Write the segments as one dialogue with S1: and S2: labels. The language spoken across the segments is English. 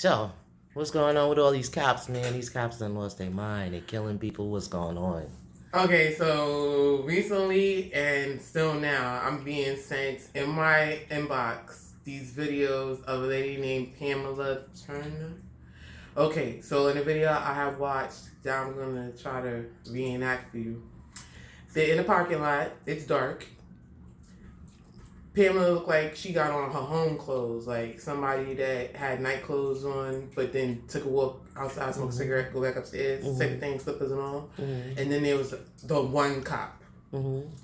S1: So, what's going on with all these cops, man? These cops done lost their mind. They killing people. What's going on?
S2: Okay, so recently and still now, I'm being sent in my inbox these videos of a lady named Pamela Turner. Okay, so in the video I have watched, that I'm going to try to reenact for you. They're in the parking lot. It's dark. Pamela looked like she got on her home clothes, like somebody that had night clothes on, but then took a walk outside, smoke a cigarette, go back upstairs, second thing, slippers and all. And then there was the one cop,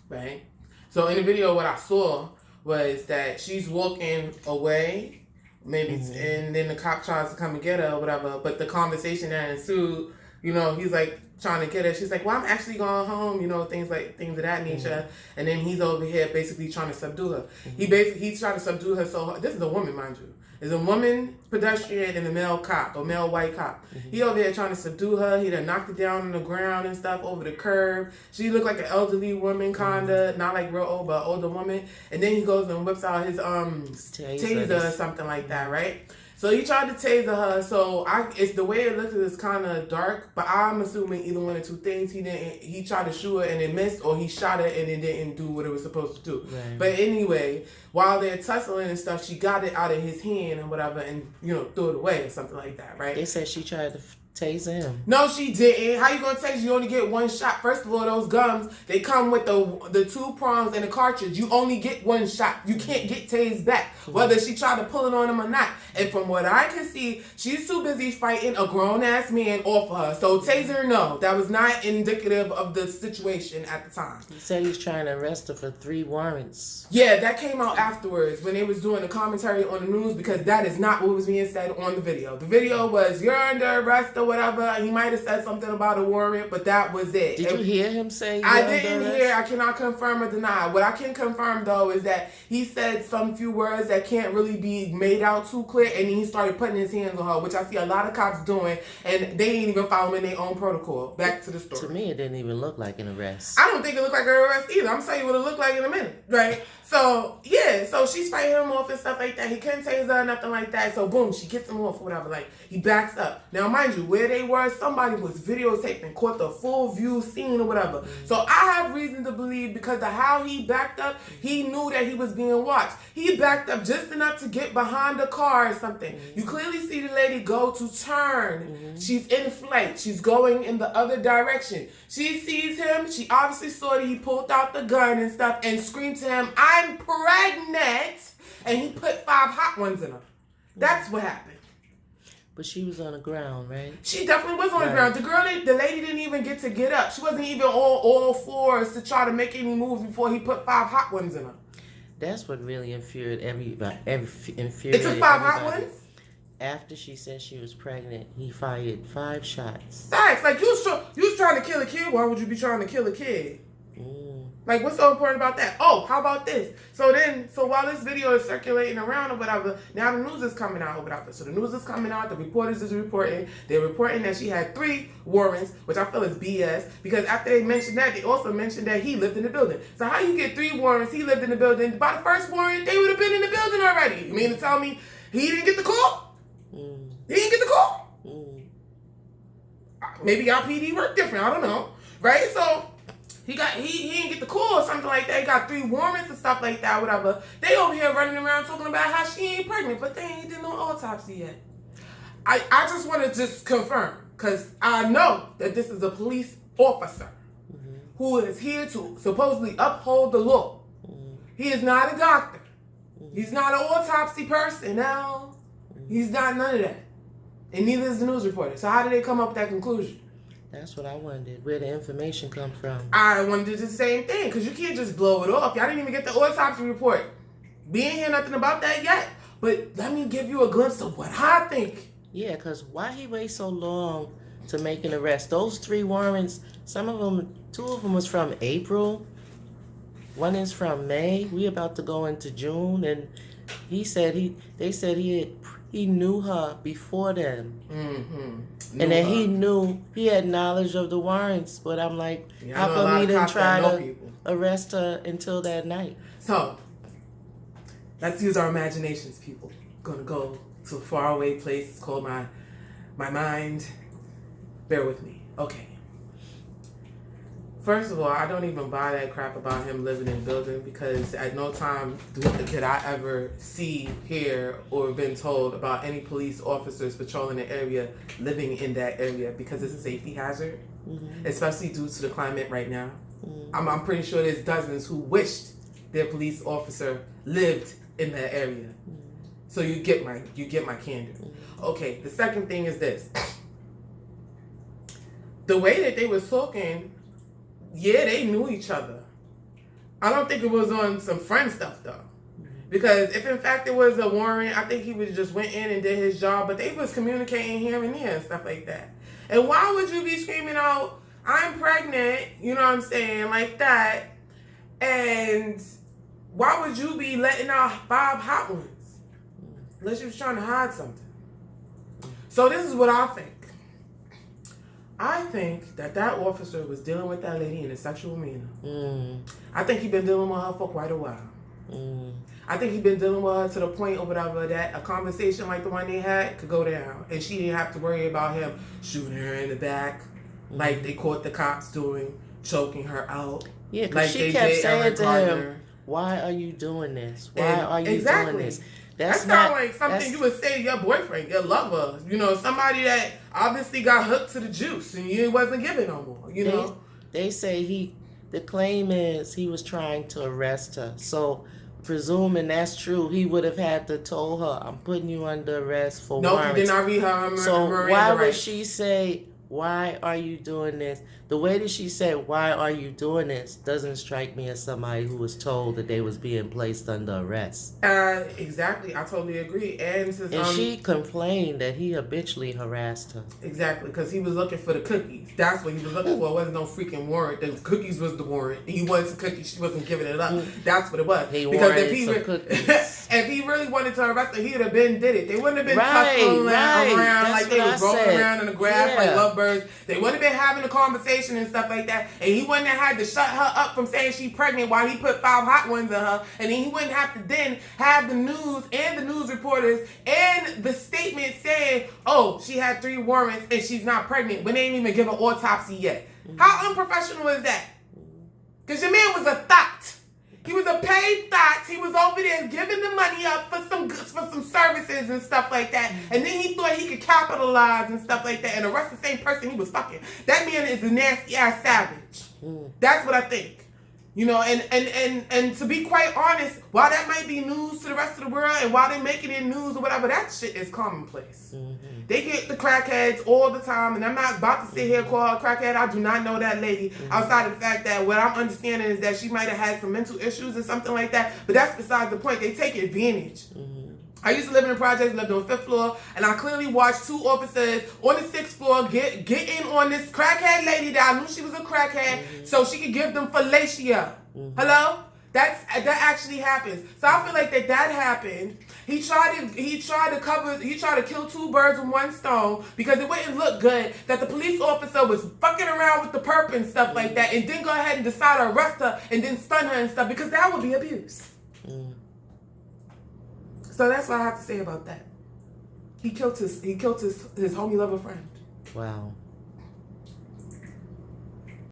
S2: right? So in the video, what I saw was that she's walking away, maybe, and then the cop tries to come and get her or whatever, but the conversation that ensued, you know, he's like, trying to get her. She's like, well, I'm actually going home, you know, things of that nature. And then he's over here basically trying to subdue her. He's trying to subdue her. So this is a woman, mind you. There's a woman pedestrian and a male cop, a male white cop. He over here trying to subdue her. He done knocked her down on the ground and stuff over the curb. She looked like an elderly woman, kinda, not like real old, but older woman. And then he goes and whips out his taser or something like that, right? So he tried to taser her. So it's the way it looks is kind of dark, but I'm assuming either one of two things. He tried to shoot her and it missed, or he shot her and it didn't do what it was supposed to do. Right. But anyway, while they're tussling and stuff, she got it out of his hand and whatever, and threw it away or something like that, right?
S1: They said she tried to taser him.
S2: No, she didn't. How you gonna taser? You only get one shot. First of all, those guns, they come with the two prongs and a cartridge. You only get one shot. You can't get tased back, whether she tried to pull it on him or not. And from what I can see, she's too busy fighting a grown-ass man off of her. So taser, no. That was not indicative of the situation at the time.
S1: He said he's trying to arrest her for 3 warrants.
S2: Yeah, that came out afterwards when they was doing the commentary on the news, because that is not what was being said on the video. The video was, you're under arrest or whatever. He might have said something about a warrant, but that was it.
S1: Did you hear him say?
S2: I didn't hear. I cannot confirm or deny. What I can confirm, though, is that he said some few words that can't really be made out too clear, and then he started putting his hands on her, which I see a lot of cops doing, and they ain't even following their own protocol. Back to the story.
S1: To me, it didn't even look like an arrest.
S2: I don't think it looked like an arrest either. I'm going to tell you what it looked like in a minute, right? So, yeah, so she's fighting him off and stuff like that. He couldn't tase her or nothing like that. So, boom, she gets him off or whatever. Like, he backs up. Now, mind you, where they were, somebody was videotaping, caught the full view scene or whatever. So, I have reason to believe, because of how he backed up, he knew that he was being watched. He backed up just enough to get behind the car or something. You clearly see the lady go to turn. She's in flight. She's going in the other direction. She sees him. She obviously saw that he pulled out the gun and stuff and screamed to him, I'm pregnant. And he put 5 hot ones in her. That's what happened.
S1: But she was on the ground, right?
S2: She definitely was on the ground. The lady didn't even get up. She wasn't even on all fours to try to make any moves before he put 5 hot ones in her.
S1: That's what really infuriated everybody.
S2: It took 5 hot ones?
S1: After she said she was pregnant, he fired 5 shots.
S2: Facts. Like, you was trying to kill a kid. Why would you be trying to kill a kid? Like, what's so important about that? Oh, how about this? So while this video is circulating around or whatever, now the news is coming out or whatever. So the news is coming out, the reporters is reporting. They're reporting that she had 3 warrants, which I feel is BS, because after they mentioned that, they also mentioned that he lived in the building. So how you get 3 warrants, he lived in the building? By the first warrant, they would have been in the building already. You mean to tell me he didn't get the call? He didn't get the call? Maybe our PD worked different, I don't know. Right? So he didn't get the call or something like that. He got 3 warrants and stuff like that, whatever. They over here running around talking about how she ain't pregnant, but they ain't did no autopsy yet. I just want to just confirm, because I know that this is a police officer who is here to supposedly uphold the law. He is not a doctor. He's not an autopsy person. No, he's not none of that. And neither is the news reporter. So how did they come up with that conclusion?
S1: That's what I wondered. Where the information come from?
S2: I wondered the same thing, because you can't just blow it off. Y'all didn't even get the autopsy report. We ain't hear nothing about that yet. But let me give you a glimpse of what I think.
S1: Yeah, because why he wait so long to make an arrest? Those 3 warrants, 2 of them was from April. 1 is from May. We about to go into June, and they said he knew her before then. And then he had knowledge of the warrants, but I'm like, how come he didn't try to arrest her until that night?
S2: So, let's use our imaginations, people. Gonna go to a faraway place. It's called my mind. Bear with me. Okay. First of all, I don't even buy that crap about him living in a building, because at no time did I ever see, hear, or been told about any police officers patrolling the area living in that area, because it's a safety hazard, especially due to the climate right now. I'm pretty sure there's dozens who wished their police officer lived in that area. So you get my candor. Okay, the second thing is this. The way that they was talking, yeah, they knew each other. I don't think it was on some friend stuff though. Because if in fact it was a warrant, I think he was just went in and did his job, but they was communicating here and there and stuff like that. And why would you be screaming out, I'm pregnant, you know what I'm saying, like that? And why would you be letting out 5 hot ones? Unless you was trying to hide something. So this is what I think. I think that officer was dealing with that lady in a sexual manner. I think he's been dealing with her for quite a while. I think he's been dealing with her to the point or whatever that a conversation like the one they had could go down. And she didn't have to worry about him shooting her in the back like they caught the cops doing, choking her out.
S1: Yeah, because
S2: like
S1: she kept saying to him, why are you doing this? Why are you doing this?
S2: That sounds like something you would say to your boyfriend, your lover, you know, somebody that obviously got hooked to the juice and you wasn't giving no more, you know.
S1: They say the claim is he was trying to arrest her. So, presuming that's true, he would have had to told her, I'm putting you under arrest for warrants.
S2: No, he did not read her.
S1: So, why would she say, why are you doing this? The way that she said, why are you doing this, doesn't strike me as somebody who was told that they was being placed under arrest.
S2: Exactly. I totally agree. And
S1: she complained that he habitually harassed her.
S2: Exactly, because he was looking for the cookies. That's what he was looking for. It wasn't no freaking warrant. The cookies was the warrant. He wanted some cookies. She wasn't giving it up. That's what it was. If he really wanted to arrest her, he would have been did it. They wouldn't have been tussling around like they was rolling around in the grass like lovebirds. They wouldn't have been having a conversation and stuff like that, and he wouldn't have had to shut her up from saying she's pregnant while he put 5 hot ones in her, and then he wouldn't have to then have the news and the news reporters and the statement saying, oh, she had 3 warrants and she's not pregnant when they ain't even give an autopsy yet. How unprofessional is that? Because your man was a thought. He was a paid thought. He was over there giving the money up for some services and stuff like that. And then he thought he could capitalize and stuff like that and arrest the same person he was fucking. That man is a nasty ass savage. That's what I think. You know, and to be quite honest, while that might be news to the rest of the world and while they making it news or whatever, that shit is commonplace. They get the crackheads all the time, and I'm not about to sit here and call her a crackhead. I do not know that lady outside of the fact that what I'm understanding is that she might have had some mental issues or something like that, but that's besides the point. They take advantage. I used to live in the projects, lived on the 5th floor, and I clearly watched 2 officers on the 6th floor get in on this crackhead lady that I knew she was a crackhead so she could give them fellatio. Hello? That actually happens. So I feel like that happened. He tried to kill 2 birds with 1 stone because it wouldn't look good that the police officer was fucking around with the perp and stuff like that and then go ahead and decide to arrest her and then stun her and stuff, because that would be abuse. So that's what I have to say about that. He killed his homie lover friend.
S1: Wow.